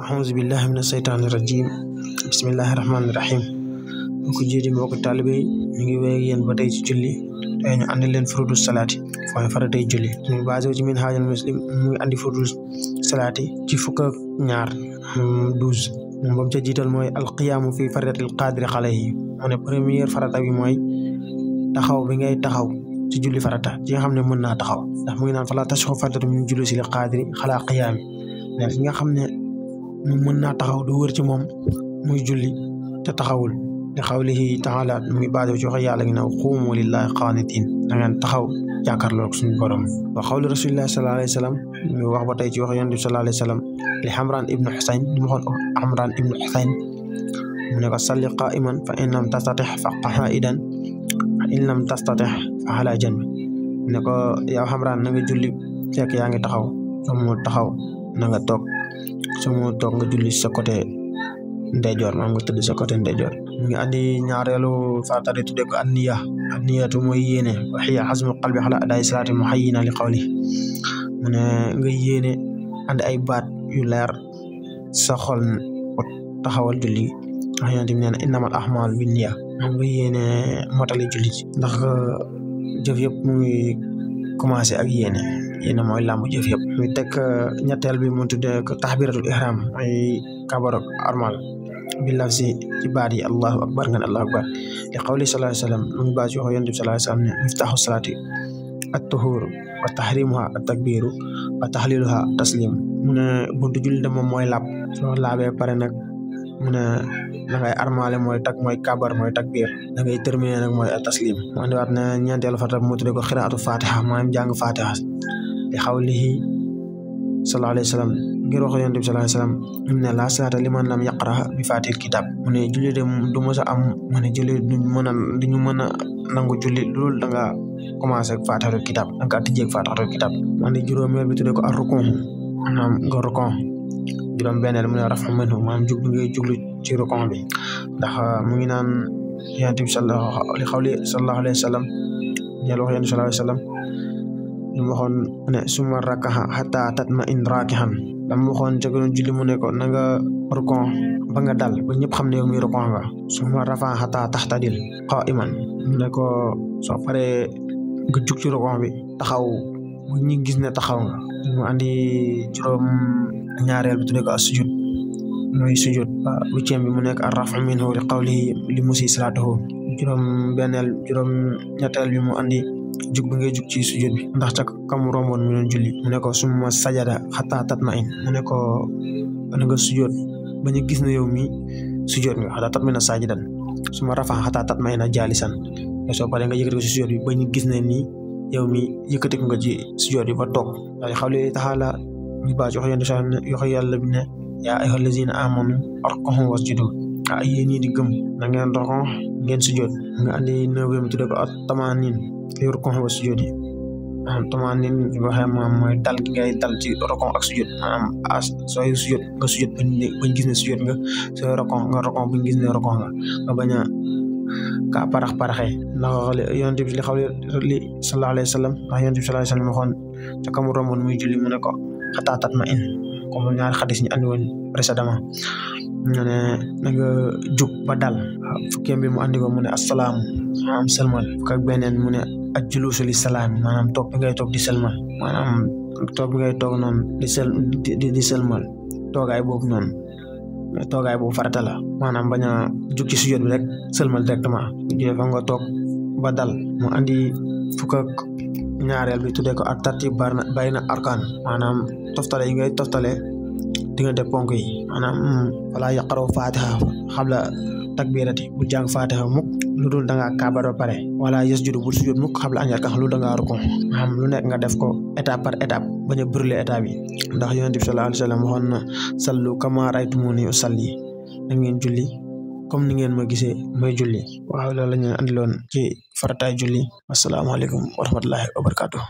أعوذ بالله من الشيطان الرجيم بسم الله الرحمن الرحيم ko jiidi mbokk talibé ñu ngi wéy yeen ba tay ci julli tay ñu andil leen furudus salati fay faratay julli ñu basé ci min hajal muslim mu ngi andi furudus salati ci fukk ak ñaar 12 bam ca jital moy al qiyam fi faratil qadir alayhi mu ne première farata bi moy taxaw bi ngay taxaw ci julli farata ci nga xamne mën na taxaw ndax mu ngi naan fala tashu faratatu min julli ci qadir khala qiyam ne nga xamne mën na taxaw du wër ci mom muy julli te taxawul li xawlihi taala muy baade ci wax yàlla ngi na qumu lillahi qanitin da ngeen taxaw jàkkaarloo suñu borom wa xawli rasulillah sallallahu alayhi wasallam ñu wax ba tay ci wax yonent sallallahu alayhi wasallam li Hamran ibn Husayn di waxon Hamran ibn Husayn mu ne ko salli qa'iman fa in lam tastatih fa qa'idan fa in lam tastatih fa ala janbi ne ko yow Hamran na nga julli fekk yaa ngi taxaw mo taxaw na nga toog mo toog nga julli sa côté ndeyjoor ma nga tudd sa côté ndeyjoor ngi andi ñaareelu farata di tudde ko anniyatu mooy yéene wa hiya hazmu qalbi ala aday salati muhayyina li qawli mu ne nga yéene andi ay baat yu leer sa xol taxawal julli ayati neena innamal a'malu binniya nga yéene motali julli ndax jëf yëpp mu ngi commencé ak yéene mooy lambu jëf yëpp ñu tek ñettel bi mu tudde ko tahbiratul ihram ay kabarok armal bilafsi ci baat yi allahu akbar ngan allahu akbar li qawli sallallahu alayhi wasallam mu baat yo yonent bi sallallahu alayhi wasallam ne miftahu salati at-tuhur wa tahrimuha at-takbiru wa tahliluha taslim mu ne buntu julli de mom moy lab so labé paré nak mu ne da ngay armalé moy kabar moy takbir da ngay terminer nak moy taslim mu andi wat na ñentel fatab mu tudde ko qira'atu fatiha manam jang fatiha li xawlihi sallallahu alayhi wasallam ngir wax yonent bi sallallahu alayhi wasallam inna la salata liman lam yaqra bi fatihil kitab mu ne julli de du mësa am mu ne julli duñu mëna nangu julli lool da nga commencé ak fatihil kitab da nga tijje ak fatihil kitab man di juroomel bi tudde ko ar-rukun manam nga rukun juroom benel mu ne rafa minhu manam juglu ngay juglu ci rukun bi ndax mu ngi naan yonent bi sallallahu alayhi wasallam ñal wax yonent sallallahu alayhi wasallam ñu waxon ne suma rakaha hatta tatma in rakihan dam waxon ci gënon julli mu ne ko na nga rukon ba nga dal ba ñepp xamne yow mi rukon nga suma rafa hatta tahtadil qa'iman mu ne ko so paré nga juk ci rukon bi taxaw bu ñi gis ne taxaw nga mu andi juroom ñaarel bi tudé ko sujud moy sujud huitième bi mu nek ar-raf'u minhu li qawlihi li musi salatuhu juroom benel juroom ñettel bi mu andi juk bi ngay juk ci sujud bi ndax ca kam rombon mu non julli mu ne ko summa sajada hatta tatma'in mu ne ko nga sujud bañu gis na yow mi sujud nga hatta tatma'ina sajidan summa rafa hatta tatma'ina jalisan so paré nga yëkëti ko ci sujud bi bañu gis na ni yow mi yëkëti nga ci sujud bi ba tok dal xawli ta'ala ñu ba jox yeen yo yalla bi ne ya ayyuhallazina amanu arku'u wasjudu ay ñi di gëm na ngeen doxo ngeen sujud nga andi 9e tudde ko at-tamanin yor ko wa sujudi tamanin waxe mom moy dal gi ngay dal ci rokon ak sujud as soy sujud nga sujud bañ gis ne sujud nga soy rokon bañ gis ne rokon nga baña ka paraxé na yonent bi li xawli li sallallahu alayhi wasallam yonent bi sallallahu alayhi wasallam waxon ta kam romon muy julli mu ne ko hatta tatma in ko mo ñaar hadith ñi andi won précédemment ñu ne nga juk ba dal fukkem bi mu andi ko mu ne assalamu am salman ak benen mu ne ajjulusu li salam manam tok ngay tok di salman manam tok ngay tok non di salman togay bobu non togay bobu farata la manam baña juk ci sujud bi rek salmal directement jefa nga tok ba dal mu andi fuk ak ñaarel bi tudé ko at tartib bayna arkan manam toftale yi ngay toftale digënté ponk yi manam wala yaqra fatiha qabla takbirati bu jang fatiha muk ludul da nga kabaro pare wala yasjudu bu sujud muk qabla an yarka lu da nga rukun am lu nek nga def ko étape par étape baña brûler étape bi ndax yonent bi sallallahu alayhi wasallam waxon na sallu kama ra'aytumuni usalli da ngeen julli comme ni ngeen ma gisee may julli waaw loolu la ñu andilon ci faratay julli assalamu alaykum wa rahmatullahi wa barakatuh